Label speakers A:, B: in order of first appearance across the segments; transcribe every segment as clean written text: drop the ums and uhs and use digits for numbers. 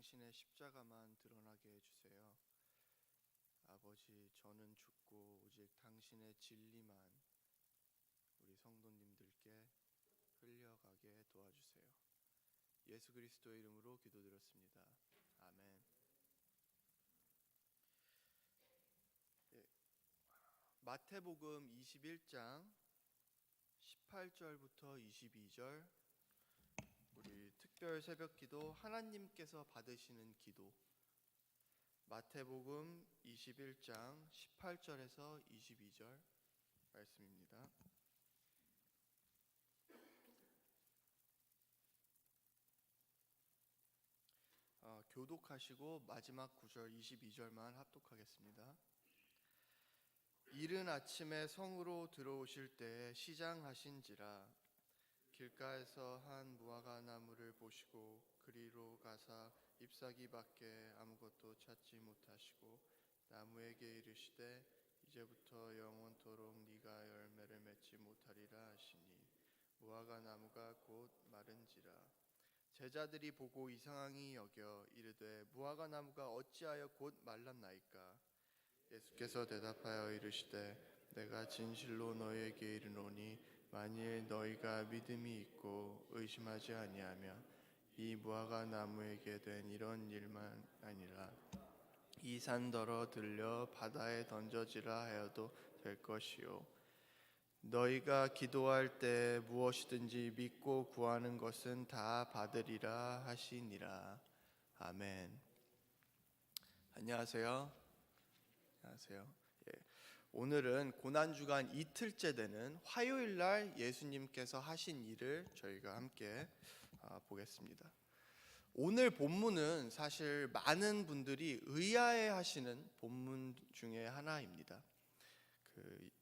A: 당신의 십자가만 드러나게 해주세요. 아버지, 저는 죽고 오직 당신의 진리만 우리 성도님들께 흘려가게 도와주세요. 예수 그리스도의 이름으로 기도드렸습니다. 아멘. 마태복음 21장 18절부터 22절, 우리 특별 새벽기도 하나님께서 받으시는 기도, 마태복음 21장 18절에서 22절 말씀입니다. 교독하시고 마지막 구절 22절만 합독하겠습니다. 이른 아침에 성으로 들어오실 때 시장하신지라 길가에서 한 무화과 나무를 보시고 그리로 가사 잎사귀 밖에 아무것도 찾지 못하시고 나무에게 이르시되 이제부터 영원토록 네가 열매를 맺지 못하리라 하시니 무화과 나무가 곧 마른지라. 제자들이 보고 이상히 여겨 이르되 무화과 나무가 어찌하여 곧 말랐나이까? 예수께서 대답하여 이르시되 내가 진실로 너희에게 이르노니 만일 너희가 믿음이 있고 의심하지 아니하면 이 무화과 나무에게 된 이런 일만 아니라 이 산더러 들려 바다에 던져지라 하여도 될 것이요 너희가 기도할 때 무엇이든지 믿고 구하는 것은 다 받으리라 하시니라. 아멘. 안녕하세요. 안녕하세요. 오늘은 고난주간 이틀째 되는 화요일날 예수님께서 하신 일을 저희가 함께 보겠습니다. 오늘 본문은 사실 많은 분들이 의아해하시는 본문 중에 하나입니다.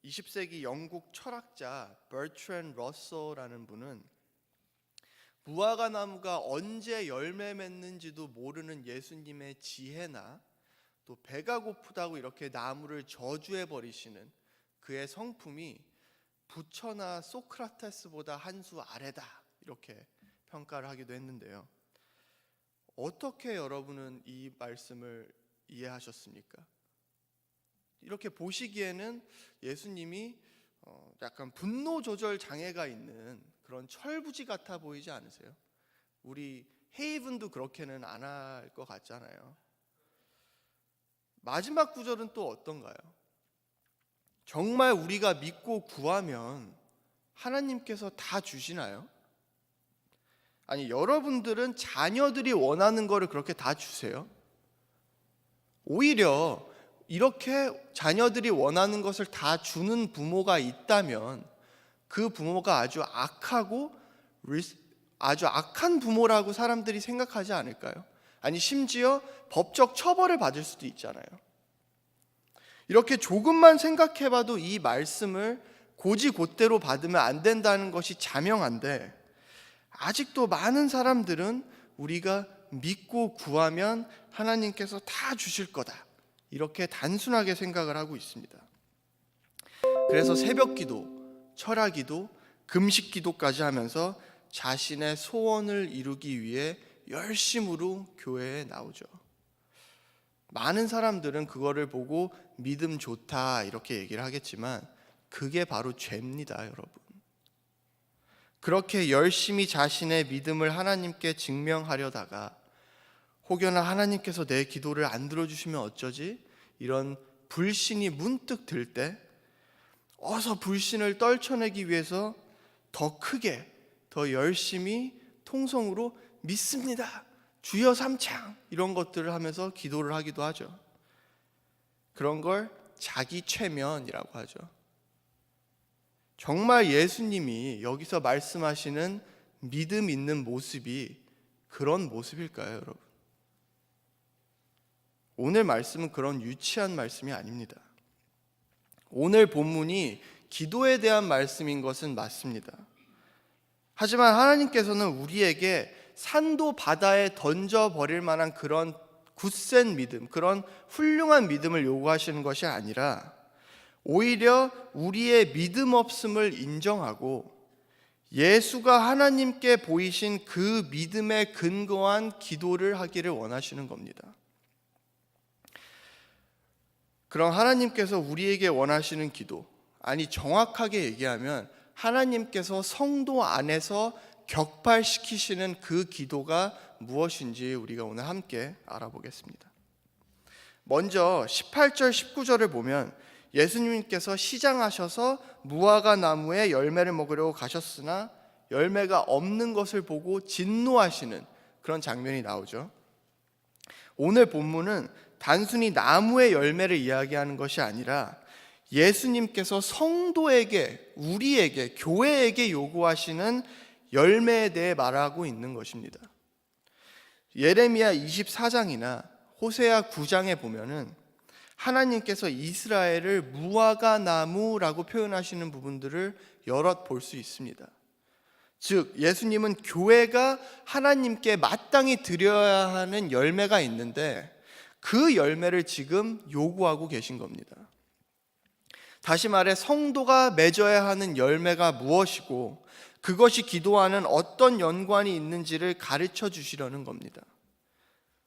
A: 20세기 영국 철학자 버트랜드 러셀이라는 분은 무화과 나무가 언제 열매 맺는지도 모르는 예수님의 지혜나 또 배가 고프다고 이렇게 나무를 저주해 버리시는 그의 성품이 부처나 소크라테스보다 한 수 아래다 이렇게 평가를 하기도 했는데요. 어떻게 여러분은 이 말씀을 이해하셨습니까? 이렇게 보시기에는 예수님이 약간 분노 조절 장애가 있는 그런 철부지 같아 보이지 않으세요? 우리 헤이븐도 그렇게는 안 할 것 같잖아요. 마지막 구절은 또 어떤가요? 정말 우리가 믿고 구하면 하나님께서 다 주시나요? 아니, 여러분들은 자녀들이 원하는 거를 그렇게 다 주세요? 오히려 이렇게 자녀들이 원하는 것을 다 주는 부모가 있다면 그 부모가 아주 악한 부모라고 사람들이 생각하지 않을까요? 아니, 심지어 법적 처벌을 받을 수도 있잖아요. 이렇게 조금만 생각해봐도 이 말씀을 고지곧대로 받으면 안 된다는 것이 자명한데, 아직도 많은 사람들은 우리가 믿고 구하면 하나님께서 다 주실 거다 이렇게 단순하게 생각을 하고 있습니다. 그래서 새벽기도, 철야기도, 금식기도까지 하면서 자신의 소원을 이루기 위해 열심으로 교회에 나오죠. 많은 사람들은 그거를 보고 믿음 좋다 이렇게 얘기를 하겠지만 그게 바로 죄입니다, 여러분. 그렇게 열심히 자신의 믿음을 하나님께 증명하려다가 혹여나 하나님께서 내 기도를 안 들어주시면 어쩌지? 이런 불신이 문득 들 때 어서 불신을 떨쳐내기 위해서 더 크게, 더 열심히 통성으로 믿습니다, 주여 삼창 이런 것들을 하면서 기도를 하기도 하죠. 그런 걸 자기 최면이라고 하죠. 정말 예수님이 여기서 말씀하시는 믿음 있는 모습이 그런 모습일까요, 여러분? 오늘 말씀은 그런 유치한 말씀이 아닙니다. 오늘 본문이 기도에 대한 말씀인 것은 맞습니다. 하지만 하나님께서는 우리에게 산도 바다에 던져버릴 만한 그런 굳센 믿음, 그런 훌륭한 믿음을 요구하시는 것이 아니라 오히려 우리의 믿음 없음을 인정하고 예수가 하나님께 보이신 그 믿음에 근거한 기도를 하기를 원하시는 겁니다. 그럼 하나님께서 우리에게 원하시는 기도, 아니 정확하게 얘기하면 하나님께서 성도 안에서 격발시키시는 그 기도가 무엇인지 우리가 오늘 함께 알아보겠습니다. 먼저 18절 19절을 보면 예수님께서 시장하셔서 무화과 나무에 열매를 먹으려고 가셨으나 열매가 없는 것을 보고 진노하시는 그런 장면이 나오죠. 오늘 본문은 단순히 나무의 열매를 이야기하는 것이 아니라 예수님께서 성도에게, 우리에게, 교회에게 요구하시는 열매에 대해 말하고 있는 것입니다. 예레미야 24장이나 호세아 9장에 보면은 하나님께서 이스라엘을 무화과 나무라고 표현하시는 부분들을 여럿 볼 수 있습니다. 즉 예수님은 교회가 하나님께 마땅히 드려야 하는 열매가 있는데 그 열매를 지금 요구하고 계신 겁니다. 다시 말해 성도가 맺어야 하는 열매가 무엇이고 그것이 기도와는 어떤 연관이 있는지를 가르쳐 주시려는 겁니다.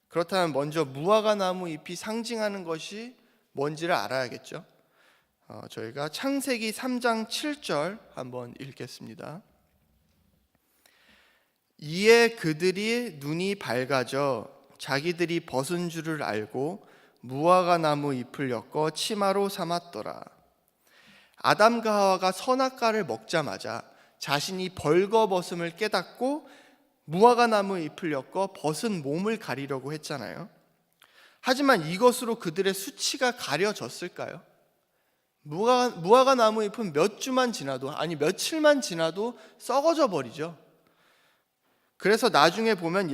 A: 그렇다면 먼저 무화과 나무 잎이 상징하는 것이 뭔지를 알아야겠죠. 저희가 창세기 3장 7절 한번 읽겠습니다. 이에 그들이 눈이 밝아져 자기들이 벗은 줄을 알고 무화과 나무 잎을 엮어 치마로 삼았더라. 아담과 하와가 선악과를 먹자마자 자신이 벌거벗음을 깨닫고 무화과 나무 잎을 엮어 벗은 몸을 가리려고 했잖아요. 하지만 이것으로 그들의 수치가 가려졌을까요? 무화과 나무 잎은 몇 주만 지나도, 아니 며칠만 지나도 썩어져 버리죠. 그래서 나중에 보면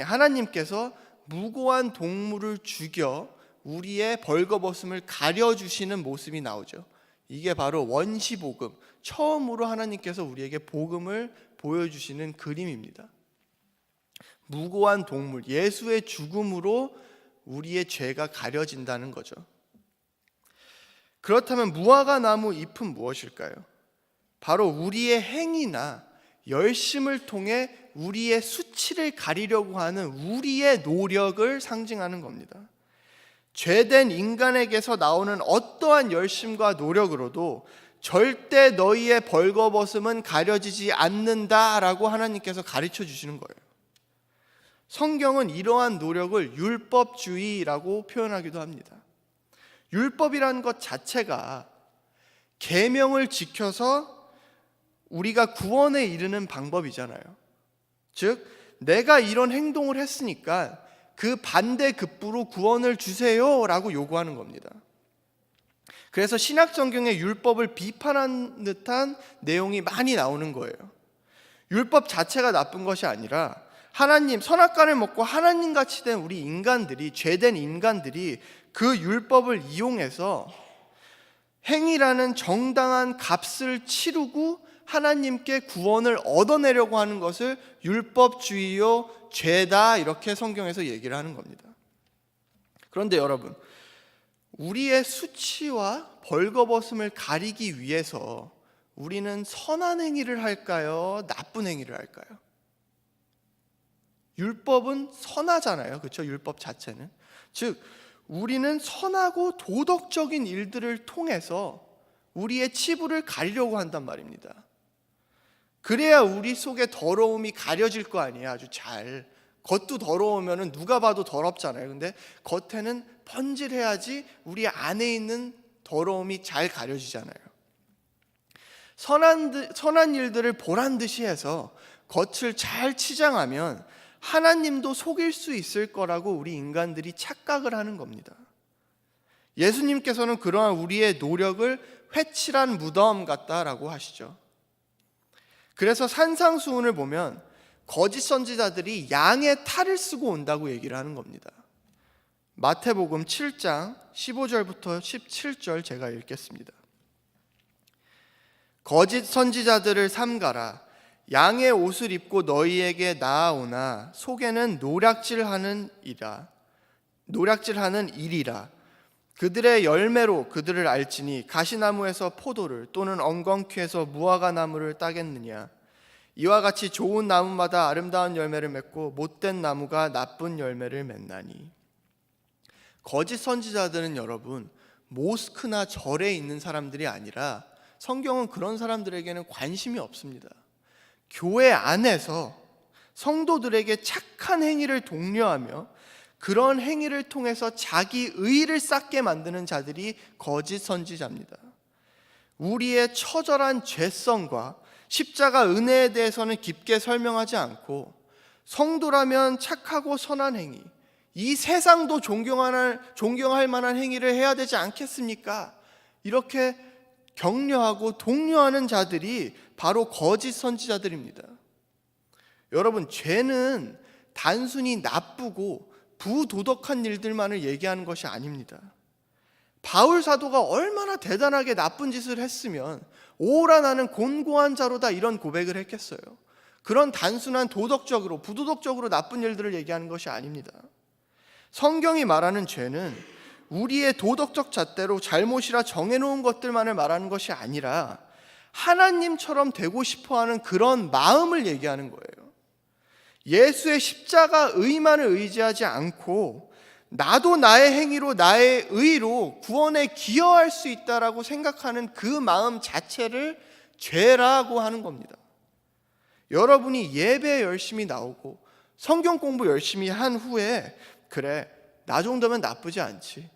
A: 하나님께서 무고한 동물을 죽여 우리의 벌거벗음을 가려주시는 모습이 나오죠. 이게 바로 원시복음, 처음으로 하나님께서 우리에게 복음을 보여주시는 그림입니다. 무고한 동물, 예수의 죽음으로 우리의 죄가 가려진다는 거죠. 그렇다면 무화과 나무 잎은 무엇일까요? 바로 우리의 행위나 열심을 통해 우리의 수치를 가리려고 하는 우리의 노력을 상징하는 겁니다. 죄된 인간에게서 나오는 어떠한 열심과 노력으로도 절대 너희의 벌거벗음은 가려지지 않는다라고 하나님께서 가르쳐 주시는 거예요. 성경은 이러한 노력을 율법주의라고 표현하기도 합니다. 율법이라는 것 자체가 계명을 지켜서 우리가 구원에 이르는 방법이잖아요. 즉 내가 이런 행동을 했으니까 그 반대급부로 구원을 주세요라고 요구하는 겁니다. 그래서 신약 성경에 율법을 비판한 듯한 내용이 많이 나오는 거예요. 율법 자체가 나쁜 것이 아니라 하나님, 선악과를 먹고 하나님같이 된 우리 인간들이, 죄된 인간들이 그 율법을 이용해서 행위라는 정당한 값을 치르고 하나님께 구원을 얻어내려고 하는 것을 율법주의요, 죄다 이렇게 성경에서 얘기를 하는 겁니다. 그런데 여러분, 우리의 수치와 벌거벗음을 가리기 위해서 우리는 선한 행위를 할까요? 나쁜 행위를 할까요? 율법은 선하잖아요. 그렇죠? 율법 자체는. 즉 우리는 선하고 도덕적인 일들을 통해서 우리의 치부를 가리려고 한단 말입니다. 그래야 우리 속에 더러움이 가려질 거 아니에요. 아주 잘. 겉도 더러우면 누가 봐도 더럽잖아요. 근데 겉에는 번질해야지 우리 안에 있는 더러움이 잘 가려지잖아요. 선한 일들을 보란 듯이 해서 겉을 잘 치장하면 하나님도 속일 수 있을 거라고 우리 인간들이 착각을 하는 겁니다. 예수님께서는 그러한 우리의 노력을 회칠한 무덤 같다라고 하시죠. 그래서 산상수훈을 보면 거짓 선지자들이 양의 탈을 쓰고 온다고 얘기를 하는 겁니다. 마태복음 7장 15절부터 17절 제가 읽겠습니다. 거짓 선지자들을 삼가라. 양의 옷을 입고 너희에게 나아오나 속에는 노략질하는 일이라. 그들의 열매로 그들을 알지니 가시나무에서 포도를 또는 엉겅퀴에서 무화과 나무를 따겠느냐. 이와 같이 좋은 나무마다 아름다운 열매를 맺고 못된 나무가 나쁜 열매를 맺나니. 거짓 선지자들은 여러분 모스크나 절에 있는 사람들이 아니라, 성경은 그런 사람들에게는 관심이 없습니다. 교회 안에서 성도들에게 착한 행위를 독려하며 그런 행위를 통해서 자기 의의를 쌓게 만드는 자들이 거짓 선지자입니다. 우리의 처절한 죄성과 십자가 은혜에 대해서는 깊게 설명하지 않고, 성도라면 착하고 선한 행위, 이 세상도 존경할 만한 행위를 해야 되지 않겠습니까? 이렇게 격려하고 독려하는 자들이 바로 거짓 선지자들입니다. 여러분, 죄는 단순히 나쁘고 부도덕한 일들만을 얘기하는 것이 아닙니다. 바울 사도가 얼마나 대단하게 나쁜 짓을 했으면 오라 나는 곤고한 자로다 이런 고백을 했겠어요. 그런 단순한 도덕적으로 부도덕적으로 나쁜 일들을 얘기하는 것이 아닙니다. 성경이 말하는 죄는 우리의 도덕적 잣대로 잘못이라 정해놓은 것들만을 말하는 것이 아니라 하나님처럼 되고 싶어하는 그런 마음을 얘기하는 거예요. 예수의 십자가 의만을 의지하지 않고 나도 나의 행위로 나의 의로 구원에 기여할 수 있다라고 생각하는 그 마음 자체를 죄라고 하는 겁니다. 여러분이 예배 열심히 나오고 성경 공부 열심히 한 후에 그래, 나 정도면 나쁘지 않지,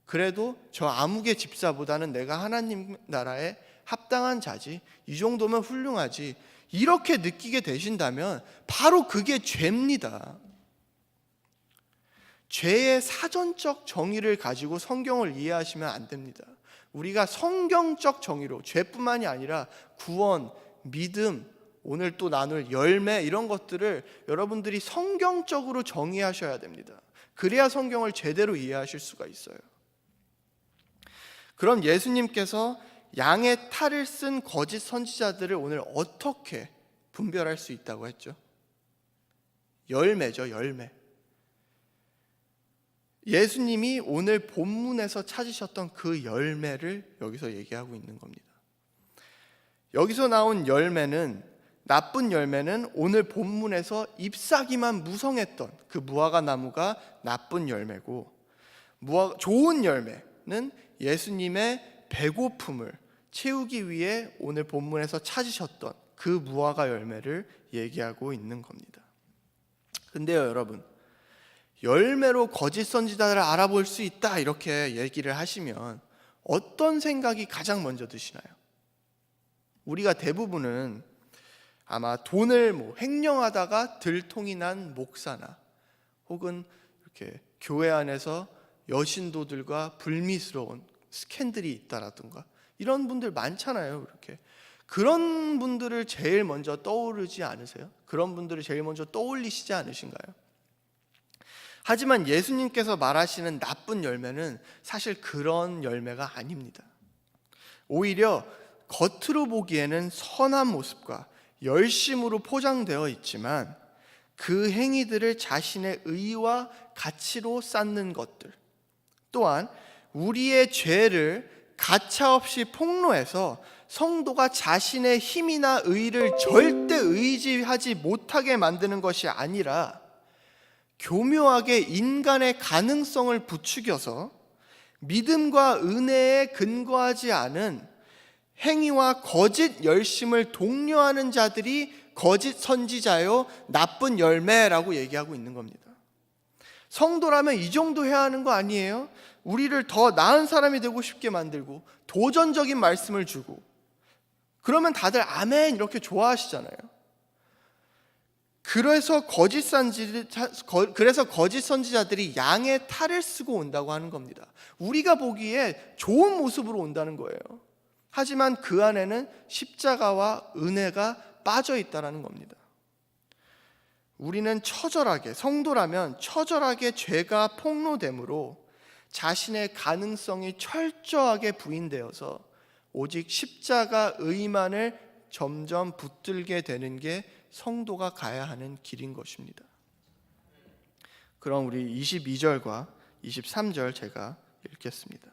A: 그래도 저 아무개 집사보다는 내가 하나님 나라에 합당한 자지, 이 정도면 훌륭하지, 이렇게 느끼게 되신다면 바로 그게 죄입니다. 죄의 사전적 정의를 가지고 성경을 이해하시면 안 됩니다. 우리가 성경적 정의로 죄뿐만이 아니라 구원, 믿음, 오늘 또 나눌 열매, 이런 것들을 여러분들이 성경적으로 정의하셔야 됩니다. 그래야 성경을 제대로 이해하실 수가 있어요. 그럼 예수님께서 양의 탈을 쓴 거짓 선지자들을 오늘 어떻게 분별할 수 있다고 했죠? 열매죠, 열매. 예수님이 오늘 본문에서 찾으셨던 그 열매를 여기서 얘기하고 있는 겁니다. 여기서 나온 열매는, 나쁜 열매는 오늘 본문에서 잎사귀만 무성했던 그 무화과 나무가 나쁜 열매고, 좋은 열매는 예수님의 배고픔을 채우기 위해 오늘 본문에서 찾으셨던 그 무화과 열매를 얘기하고 있는 겁니다. 근데요 여러분, 열매로 거짓 선지자를 알아볼 수 있다 이렇게 얘기를 하시면 어떤 생각이 가장 먼저 드시나요? 우리가 대부분은 아마 돈을 횡령하다가 들통이 난 목사나 혹은 이렇게 교회 안에서 여신도들과 불미스러운 스캔들이 있다라든가 이런 분들 많잖아요. 이렇게 그런 분들을 제일 먼저 떠오르지 않으세요? 그런 분들을 제일 먼저 떠올리시지 않으신가요? 하지만 예수님께서 말하시는 나쁜 열매는 사실 그런 열매가 아닙니다. 오히려 겉으로 보기에는 선한 모습과 열심으로 포장되어 있지만 그 행위들을 자신의 의와 가치로 쌓는 것들, 또한 우리의 죄를 가차없이 폭로해서 성도가 자신의 힘이나 의를 절대 의지하지 못하게 만드는 것이 아니라 교묘하게 인간의 가능성을 부추겨서 믿음과 은혜에 근거하지 않은 행위와 거짓 열심을 독려하는 자들이 거짓 선지자요 나쁜 열매라고 얘기하고 있는 겁니다. 성도라면 이 정도 해야 하는 거 아니에요? 우리를 더 나은 사람이 되고 싶게 만들고 도전적인 말씀을 주고, 그러면 다들 아멘 이렇게 좋아하시잖아요. 그래서 거짓 선지자들이 양의 탈을 쓰고 온다고 하는 겁니다. 우리가 보기에 좋은 모습으로 온다는 거예요. 하지만 그 안에는 십자가와 은혜가 빠져 있다는 겁니다. 우리는 성도라면 처절하게 죄가 폭로되므로 자신의 가능성이 철저하게 부인되어서 오직 십자가 의만을 점점 붙들게 되는 게 성도가 가야 하는 길인 것입니다. 그럼 우리 22절과 23절 제가 읽겠습니다.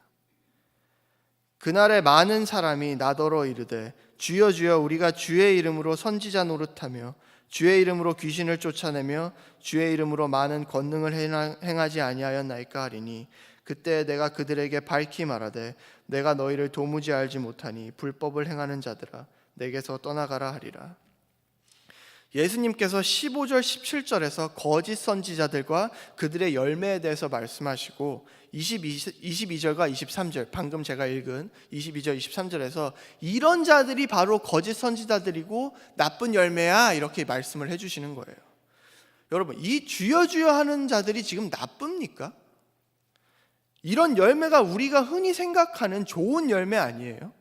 A: 그날에 많은 사람이 나더러 이르되 주여 주여 우리가 주의 이름으로 선지자 노릇하며 주의 이름으로 귀신을 쫓아내며 주의 이름으로 많은 권능을 행하지 아니하였나이까 하리니 그때 내가 그들에게 밝히 말하되 내가 너희를 도무지 알지 못하니 불법을 행하는 자들아 내게서 떠나가라 하리라. 예수님께서 15절 17절에서 거짓 선지자들과 그들의 열매에 대해서 말씀하시고 22절과 23절 방금 제가 읽은 22절 23절에서 이런 자들이 바로 거짓 선지자들이고 나쁜 열매야 이렇게 말씀을 해주시는 거예요. 여러분, 이 주여 주여 하는 자들이 지금 나쁩니까? 이런 열매가 우리가 흔히 생각하는 좋은 열매 아니에요?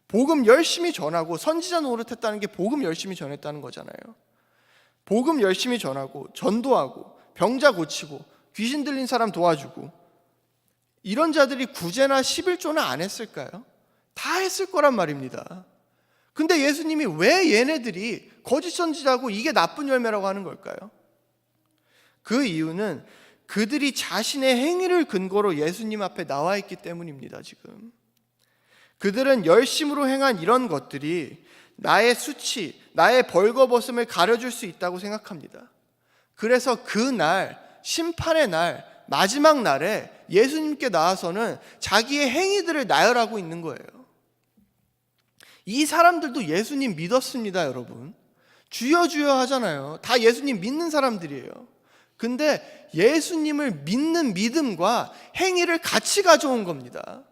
A: 복음 열심히 전하고 선지자 노릇했다는 게 복음 열심히 전했다는 거잖아요. 복음 열심히 전하고 전도하고 병자 고치고 귀신 들린 사람 도와주고 이런 자들이 구제나 11조나 안 했을까요? 다 했을 거란 말입니다. 근데 예수님이 왜 얘네들이 거짓 선지자고 이게 나쁜 열매라고 하는 걸까요? 그 이유는 그들이 자신의 행위를 근거로 예수님 앞에 나와 있기 때문입니다. 지금 그들은 열심으로 행한 이런 것들이 나의 수치, 나의 벌거벗음을 가려줄 수 있다고 생각합니다. 그래서 그날, 심판의 날, 마지막 날에 예수님께 나와서는 자기의 행위들을 나열하고 있는 거예요. 이 사람들도 예수님 믿었습니다, 여러분. 주여 주여 하잖아요. 다 예수님 믿는 사람들이에요. 근데 예수님을 믿는 믿음과 행위를 같이 가져온 겁니다.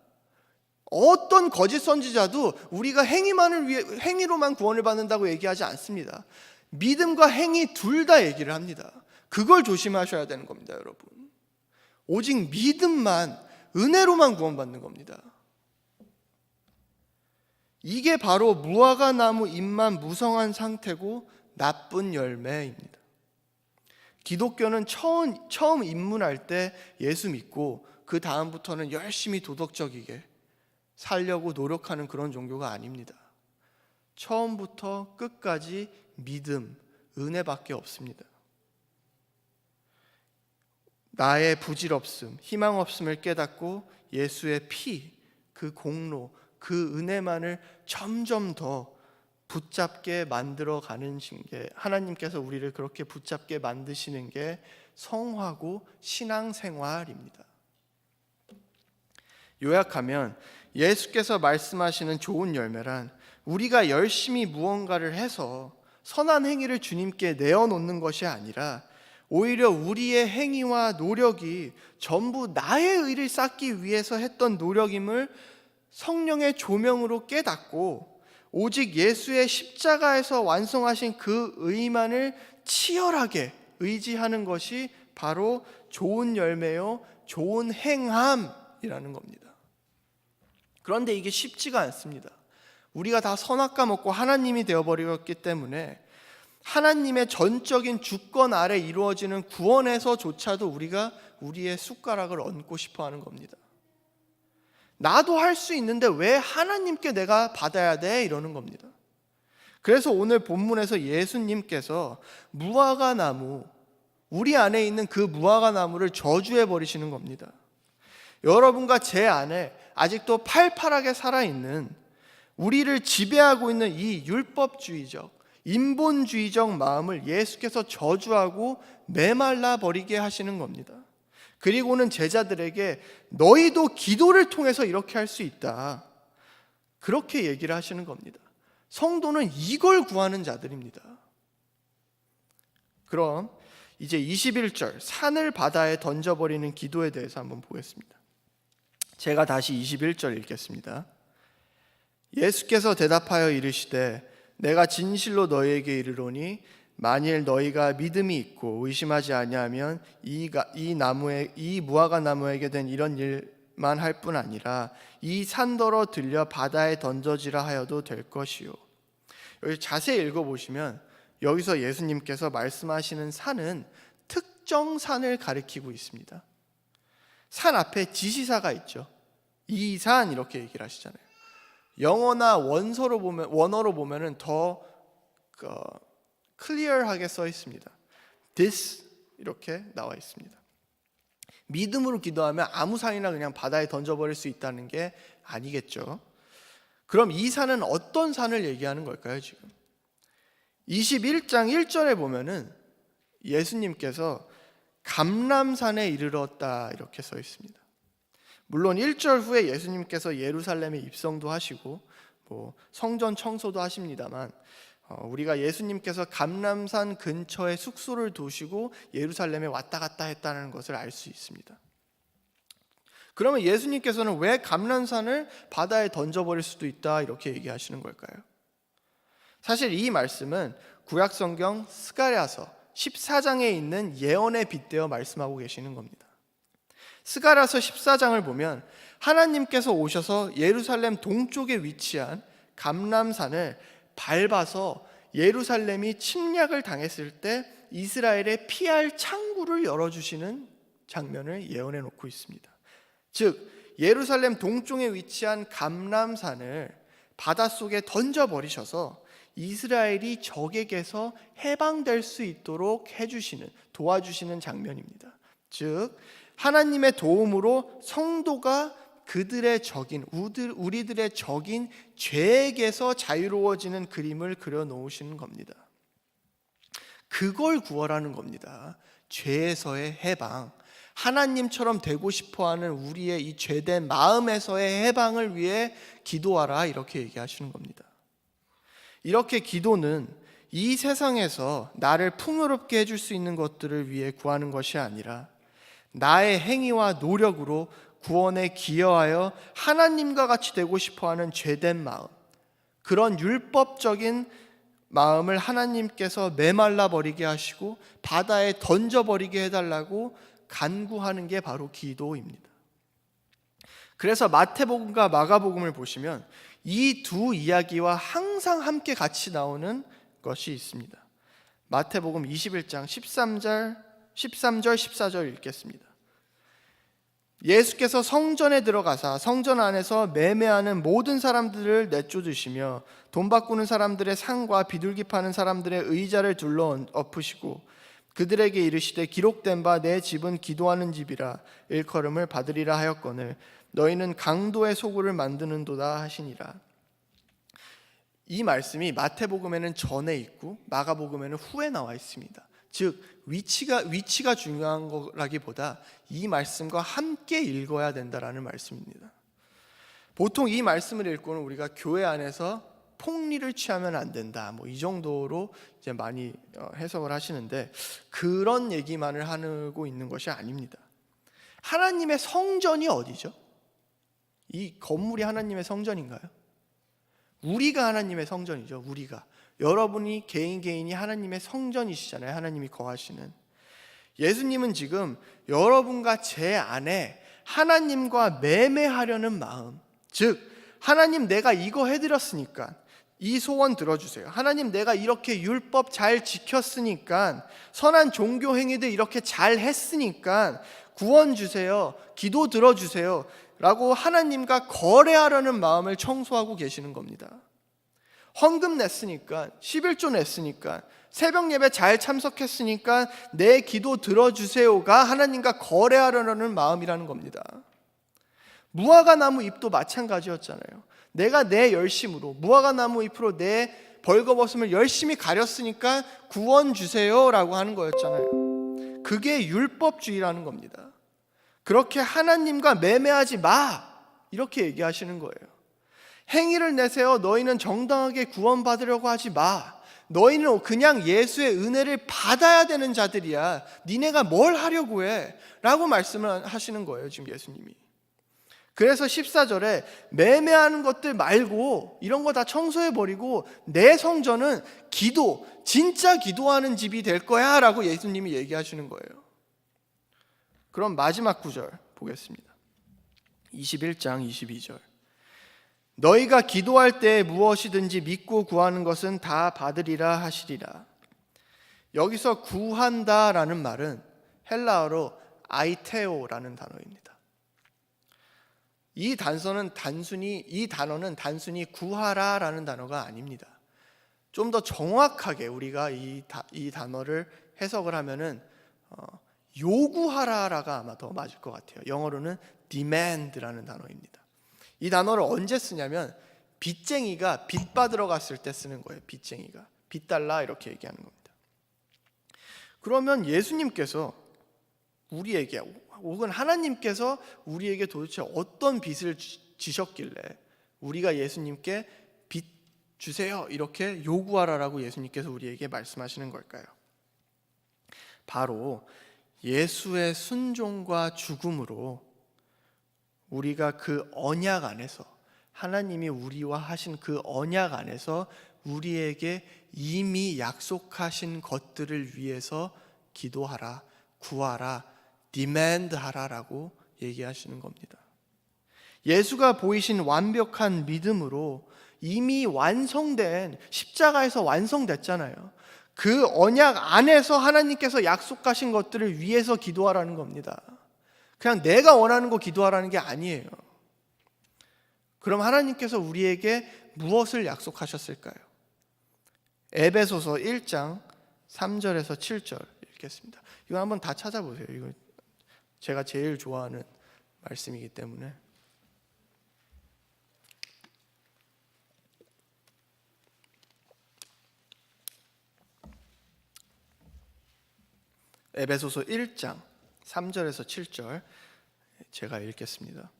A: 어떤 거짓 선지자도 우리가 행위로만 구원을 받는다고 얘기하지 않습니다. 믿음과 행위 둘 다 얘기를 합니다. 그걸 조심하셔야 되는 겁니다, 여러분. 오직 믿음만, 은혜로만 구원받는 겁니다. 이게 바로 무화과 나무 잎만 무성한 상태고 나쁜 열매입니다. 기독교는 처음 입문할 때 예수 믿고 그 다음부터는 열심히 도덕적이게 살려고 노력하는 그런 종교가 아닙니다. 처음부터 끝까지 믿음, 은혜밖에 없습니다. 나의 부질없음, 희망 없음을 깨닫고 예수의 피, 그 공로, 그 은혜만을 점점 더 붙잡게 만들어가는 게, 하나님께서 우리를 그렇게 붙잡게 만드시는 게 성화고 신앙생활입니다. 요약하면 예수께서 말씀하시는 좋은 열매란 우리가 열심히 무언가를 해서 선한 행위를 주님께 내어놓는 것이 아니라 오히려 우리의 행위와 노력이 전부 나의 의를 쌓기 위해서 했던 노력임을 성령의 조명으로 깨닫고 오직 예수의 십자가에서 완성하신 그 의만을 치열하게 의지하는 것이 바로 좋은 열매요, 좋은 행함이라는 겁니다. 그런데 이게 쉽지가 않습니다. 우리가 다 선악과 먹고 하나님이 되어버렸기 때문에 하나님의 전적인 주권 아래 이루어지는 구원에서조차도 우리가 우리의 숟가락을 얹고 싶어 하는 겁니다. 나도 할 수 있는데 왜 하나님께 내가 받아야 돼? 이러는 겁니다. 그래서 오늘 본문에서 예수님께서 무화과 나무, 우리 안에 있는 그 무화과 나무를 저주해 버리시는 겁니다. 여러분과 제 안에 아직도 팔팔하게 살아있는, 우리를 지배하고 있는 이 율법주의적, 인본주의적 마음을 예수께서 저주하고 메말라 버리게 하시는 겁니다. 그리고는 제자들에게 너희도 기도를 통해서 이렇게 할 수 있다, 그렇게 얘기를 하시는 겁니다. 성도는 이걸 구하는 자들입니다. 그럼 이제 21절 산을 바다에 던져버리는 기도에 대해서 한번 보겠습니다. 제가 다시 21절 읽겠습니다. 예수께서 대답하여 이르시되 내가 진실로 너희에게 이르노니 만일 너희가 믿음이 있고 의심하지 아니하면 이 무화과 나무에게 된 이런 일만 할 뿐 아니라 이 산더러 들려 바다에 던져지라 하여도 될 것이요. 여기 자세히 읽어보시면 여기서 예수님께서 말씀하시는 산은 특정 산을 가리키고 있습니다. 산 앞에 지시사가 있죠. 이 산 이렇게 얘기를 하시잖아요. 영어나 원어로 보면은 더 클리어하게 써 있습니다. This 이렇게 나와 있습니다. 믿음으로 기도하면 아무 산이나 그냥 바다에 던져버릴 수 있다는 게 아니겠죠. 그럼 이 산은 어떤 산을 얘기하는 걸까요, 지금? 21장 1절에 보면은 예수님께서 감람산에 이르렀다 이렇게 써 있습니다. 물론 1절 후에 예수님께서 예루살렘에 입성도 하시고 성전 청소도 하십니다만 우리가 예수님께서 감람산 근처에 숙소를 두시고 예루살렘에 왔다 갔다 했다는 것을 알 수 있습니다. 그러면 예수님께서는 왜 감람산을 바다에 던져버릴 수도 있다 이렇게 얘기하시는 걸까요? 사실 이 말씀은 구약성경 스가랴서 14장에 있는 예언에 빗대어 말씀하고 계시는 겁니다. 스가랴서 14장을 보면 하나님께서 오셔서 예루살렘 동쪽에 위치한 감람산을 밟아서 예루살렘이 침략을 당했을 때 이스라엘의 피할 창구를 열어주시는 장면을 예언해 놓고 있습니다. 즉 예루살렘 동쪽에 위치한 감람산을 바닷속에 던져버리셔서 이스라엘이 적에게서 해방될 수 있도록 도와주시는 장면입니다. 즉 하나님의 도움으로 성도가 그들의 적인 우리들의 적인 죄에게서 자유로워지는 그림을 그려놓으시는 겁니다. 그걸 구원하는 겁니다. 죄에서의 해방, 하나님처럼 되고 싶어하는 우리의 이 죄된 마음에서의 해방을 위해 기도하라 이렇게 얘기하시는 겁니다. 이렇게 기도는 이 세상에서 나를 풍요롭게 해줄 수 있는 것들을 위해 구하는 것이 아니라 나의 행위와 노력으로 구원에 기여하여 하나님과 같이 되고 싶어하는 죄된 마음, 그런 율법적인 마음을 하나님께서 메말라 버리게 하시고 바다에 던져버리게 해달라고 간구하는 게 바로 기도입니다. 그래서 마태복음과 마가복음을 보시면 이 두 이야기와 항상 함께 같이 나오는 것이 있습니다. 마태복음 21장 13절 14절 읽겠습니다. 예수께서 성전에 들어가사 성전 안에서 매매하는 모든 사람들을 내쫓으시며 돈 바꾸는 사람들의 상과 비둘기 파는 사람들의 의자를 둘러 엎으시고 그들에게 이르시되 기록된 바 내 집은 기도하는 집이라 일컬음을 받으리라 하였거늘 너희는 강도의 소굴을 만드는도다 하시니라. 이 말씀이 마태복음에는 전에 있고 마가복음에는 후에 나와 있습니다. 즉 위치가 중요한 거라기보다 이 말씀과 함께 읽어야 된다라는 말씀입니다. 보통 이 말씀을 읽고는 우리가 교회 안에서 폭리를 취하면 안 된다, 이 정도로 이제 많이 해석을 하시는데 그런 얘기만을 하고 있는 것이 아닙니다. 하나님의 성전이 어디죠? 이 건물이 하나님의 성전인가요? 우리가 하나님의 성전이죠. 우리가 여러분이 개인이 하나님의 성전이시잖아요. 하나님이 거하시는. 예수님은 지금 여러분과 제 안에 하나님과 매매하려는 마음, 즉 하나님 내가 이거 해드렸으니까 이 소원 들어주세요. 하나님 내가 이렇게 율법 잘 지켰으니까 선한 종교 행위들 이렇게 잘 했으니까 구원 주세요. 기도 들어주세요 라고 하나님과 거래하려는 마음을 청소하고 계시는 겁니다. 헌금 냈으니까, 11조 냈으니까, 새벽 예배 잘 참석했으니까 내 기도 들어주세요가 하나님과 거래하려는 마음이라는 겁니다. 무화과 나무 잎도 마찬가지였잖아요. 내가 내 열심으로 무화과 나무 잎으로 내 벌거벗음을 열심히 가렸으니까 구원 주세요라고 하는 거였잖아요. 그게 율법주의라는 겁니다. 그렇게 하나님과 매매하지 마 이렇게 얘기하시는 거예요. 행위를 내세요. 너희는 정당하게 구원받으려고 하지 마. 너희는 그냥 예수의 은혜를 받아야 되는 자들이야. 니네가 뭘 하려고 해? 라고 말씀을 하시는 거예요, 지금 예수님이. 그래서 14절에 매매하는 것들 말고 이런 거 다 청소해버리고 내 성전은 진짜 기도하는 집이 될 거야 라고 예수님이 얘기하시는 거예요. 그럼 마지막 구절 보겠습니다. 21장 22절. 너희가 기도할 때 무엇이든지 믿고 구하는 것은 다 받으리라 하시리라. 여기서 구한다라는 말은 헬라어로 아이테오라는 단어입니다. 이 단어는 단순히 구하라라는 단어가 아닙니다. 좀 더 정확하게 우리가 이 단어를 해석을 하면은 요구하라라가 아마 더 맞을 것 같아요. 영어로는 demand라는 단어입니다. 이 단어를 언제 쓰냐면 빚쟁이가 빚 받으러 갔을 때 쓰는 거예요. 빚쟁이가 빚 달라 이렇게 얘기하는 겁니다. 그러면 예수님께서 우리에게 혹은 하나님께서 우리에게 도대체 어떤 빚을 지셨길래 우리가 예수님께 빚 주세요 이렇게 요구하라라고 예수님께서 우리에게 말씀하시는 걸까요? 바로 예수의 순종과 죽음으로 우리가 그 언약 안에서, 하나님이 우리와 하신 그 언약 안에서 우리에게 이미 약속하신 것들을 위해서 기도하라, 구하라, 디맨드하라라고 얘기하시는 겁니다. 예수가 보이신 완벽한 믿음으로 이미 완성된, 십자가에서 완성됐잖아요. 그 언약 안에서 하나님께서 약속하신 것들을 위해서 기도하라는 겁니다. 그냥 내가 원하는 거 기도하라는 게 아니에요. 그럼 하나님께서 우리에게 무엇을 약속하셨을까요? 에베소서 1장 3절에서 7절 읽겠습니다. 이거 한번 다 찾아보세요. 이거 제가 제일 좋아하는 말씀이기 때문에. 에베소서 1장 3절에서 7절 제가 읽겠습니다.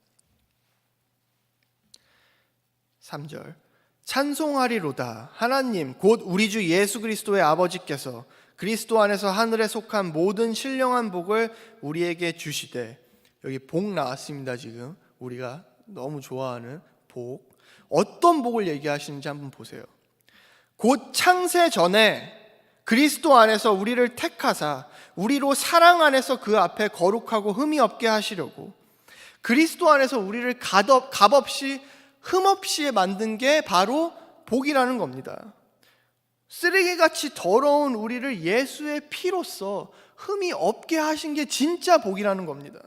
A: 3절 찬송하리로다 하나님 곧 우리 주 예수 그리스도의 아버지께서 그리스도 안에서 하늘에 속한 모든 신령한 복을 우리에게 주시되, 여기 복 나왔습니다. 지금 우리가 너무 좋아하는 복, 어떤 복을 얘기하시는지 한번 보세요. 곧 창세 전에 그리스도 안에서 우리를 택하사 우리로 사랑 안에서 그 앞에 거룩하고 흠이 없게 하시려고 그리스도 안에서 우리를 값없이 흠없이 만든 게 바로 복이라는 겁니다. 쓰레기같이 더러운 우리를 예수의 피로써 흠이 없게 하신 게 진짜 복이라는 겁니다.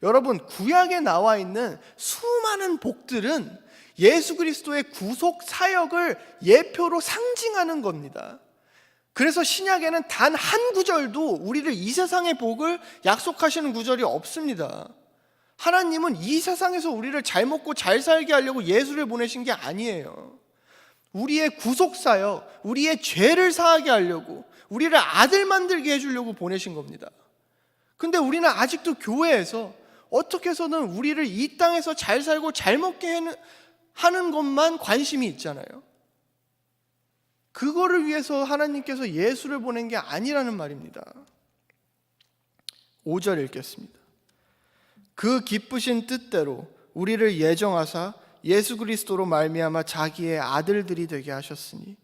A: 여러분, 구약에 나와 있는 수많은 복들은 예수 그리스도의 구속 사역을 예표로 상징하는 겁니다. 그래서 신약에는 단 한 구절도 우리를 이 세상의 복을 약속하시는 구절이 없습니다. 하나님은 이 세상에서 우리를 잘 먹고 잘 살게 하려고 예수를 보내신 게 아니에요. 우리의 구속사역, 우리의 죄를 사하게 하려고, 우리를 아들 만들게 해주려고 보내신 겁니다. 근데 우리는 아직도 교회에서 어떻게 해서든 우리를 이 땅에서 잘 살고 잘 먹게 하는 것만 관심이 있잖아요. 그거를 위해서 하나님께서 예수를 보낸 게 아니라는 말입니다. 5절 읽겠습니다. 그 기쁘신 뜻대로 우리를 예정하사 예수 그리스도로 말미암아 자기의 아들들이 되게 하셨으니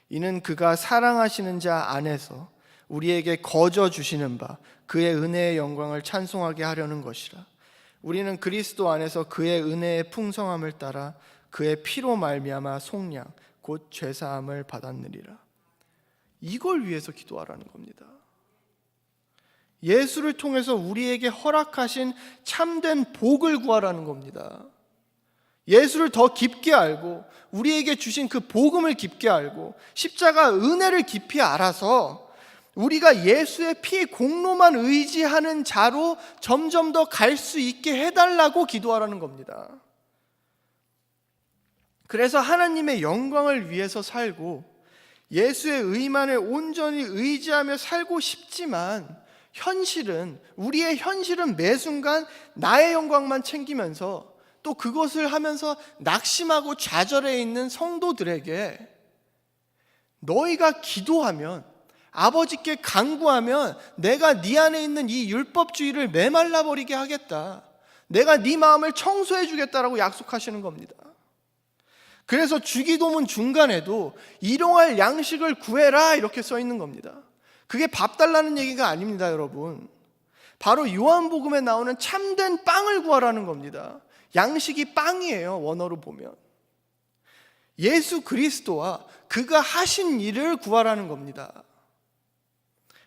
A: 이는 그가 사랑하시는 자 안에서 우리에게 거저 주시는 바 그의 은혜의 영광을 찬송하게 하려는 것이라. 우리는 그리스도 안에서 그의 은혜의 풍성함을 따라 그의 피로 말미암아 속량 곧 죄사함을 받았느니라. 이걸 위해서 기도하라는 겁니다. 예수를 통해서 우리에게 허락하신 참된 복을 구하라는 겁니다. 예수를 더 깊게 알고 우리에게 주신 그 복음을 깊게 알고 십자가 은혜를 깊이 알아서 우리가 예수의 피 공로만 의지하는 자로 점점 더 갈 수 있게 해달라고 기도하라는 겁니다. 그래서 하나님의 영광을 위해서 살고 예수의 의만을 온전히 의지하며 살고 싶지만 우리의 현실은 매 순간 나의 영광만 챙기면서 또 그것을 하면서 낙심하고 좌절해 있는 성도들에게 너희가 기도하면, 아버지께 간구하면 내가 네 안에 있는 이 율법주의를 메말라 버리게 하겠다, 내가 네 마음을 청소해 주겠다라고 약속하시는 겁니다. 그래서 주기도문 중간에도 일용할 양식을 구해라 이렇게 써 있는 겁니다. 그게 밥 달라는 얘기가 아닙니다, 여러분. 바로 요한복음에 나오는 참된 빵을 구하라는 겁니다. 양식이 빵이에요, 원어로 보면. 예수 그리스도와 그가 하신 일을 구하라는 겁니다.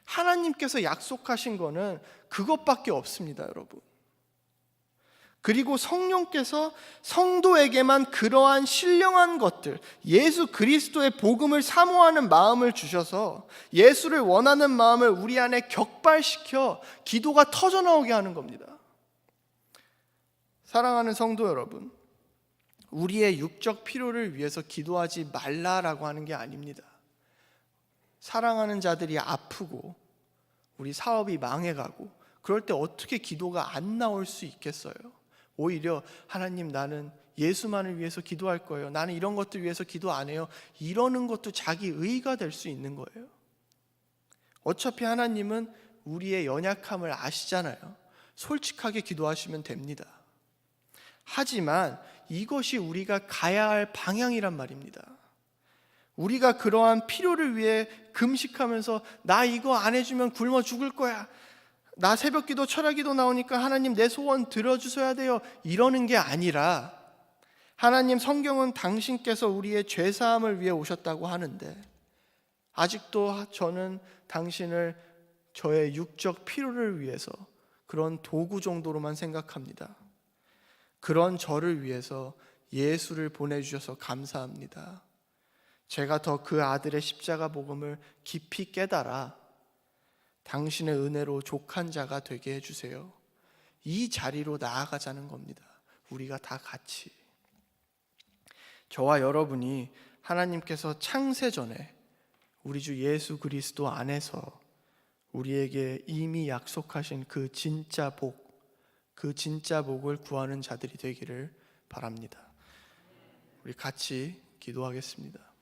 A: 하나님께서 약속하신 거는 그것밖에 없습니다, 여러분. 그리고 성령께서 성도에게만 그러한 신령한 것들, 예수 그리스도의 복음을 사모하는 마음을 주셔서 예수를 원하는 마음을 우리 안에 격발시켜 기도가 터져나오게 하는 겁니다. 사랑하는 성도 여러분, 우리의 육적 필요를 위해서 기도하지 말라라고 하는 게 아닙니다. 사랑하는 자들이 아프고 우리 사업이 망해가고 그럴 때 어떻게 기도가 안 나올 수 있겠어요? 오히려 하나님, 나는 예수만을 위해서 기도할 거예요, 나는 이런 것들 위해서 기도 안 해요, 이러는 것도 자기 의가 될 수 있는 거예요. 어차피 하나님은 우리의 연약함을 아시잖아요. 솔직하게 기도하시면 됩니다. 하지만 이것이 우리가 가야 할 방향이란 말입니다. 우리가 그러한 필요를 위해 금식하면서 나 이거 안 해주면 굶어 죽을 거야, 나 새벽기도 철야기도 나오니까 하나님 내 소원 들어주셔야 돼요, 이러는 게 아니라, 하나님 성경은 당신께서 우리의 죄사함을 위해 오셨다고 하는데 아직도 저는 당신을 저의 육적 필요를 위해서 그런 도구 정도로만 생각합니다. 그런 저를 위해서 예수를 보내주셔서 감사합니다. 제가 더 그 아들의 십자가 복음을 깊이 깨달아 당신의 은혜로 족한 자가 되게 해주세요. 이 자리로 나아가자는 겁니다. 우리가 다 같이. 저와 여러분이 하나님께서 창세 전에 우리 주 예수 그리스도 안에서 우리에게 이미 약속하신 그 진짜 복, 그 진짜 복을 구하는 자들이 되기를 바랍니다. 우리 같이 기도하겠습니다.